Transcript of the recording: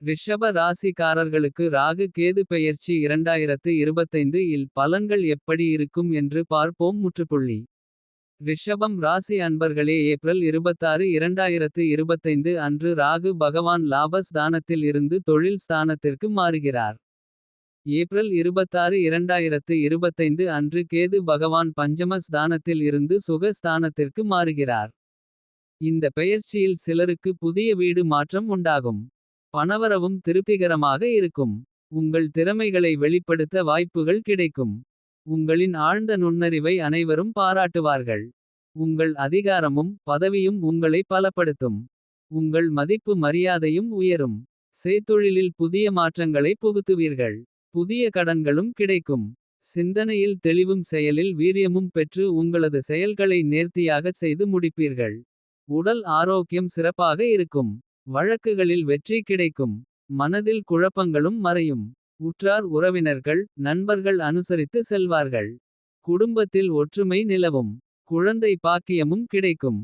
ரிஷப ராசிக்காரர்களுக்கு ராகு கேது பெயர்ச்சி 2025 இல் பலன்கள் எப்படி இருக்கும் என்று பார்ப்போம். முற்றுப்புள்ளி. ரிஷபம் ராசி அன்பர்களே, ஏப்ரல் 26 2025 அன்று ராகு பகவான் லாப ஸ்தானத்தில் இருந்து தொழில் ஸ்தானத்திற்கு மாறுகிறார். ஏப்ரல் 26 2025 அன்று கேது பகவான் பஞ்சம ஸ்தானத்தில் இருந்து சுக ஸ்தானத்திற்கு மாறுகிறார். இந்த பெயர்ச்சியில் சிலருக்கு புதிய வீடு மாற்றம் உண்டாகும். பணவரவும் திருப்திகரமாக இருக்கும். உங்கள் திறமைகளை வெளிப்படுத்த வாய்ப்புகள் கிடைக்கும். உங்களின் ஆழ்ந்த நுண்ணறிவை அனைவரும் பாராட்டுவார்கள். உங்கள் அதிகாரமும் பதவியும் உங்களை பலப்படுத்தும். உங்கள் மதிப்பு மரியாதையும் உயரும். செய்தொழிலில் புதிய மாற்றங்களை புகுத்துவீர்கள். புதிய கடன்களும் கிடைக்கும். சிந்தனையில் தெளிவும் செயலில் வீரியமும் பெற்று உங்களது செயல்களை நேர்த்தியாகச் செய்து முடிப்பீர்கள். உடல் ஆரோக்கியம் சிறப்பாக இருக்கும். வழக்குகளில் வெற்றி கிடைக்கும். மனதில் குழப்பங்களும் மறையும். உற்றார் உறவினர்கள் நண்பர்கள் அனுசரித்து செல்வார்கள். குடும்பத்தில் ஒற்றுமை நிலவும். குழந்தை பாக்கியமும் கிடைக்கும்.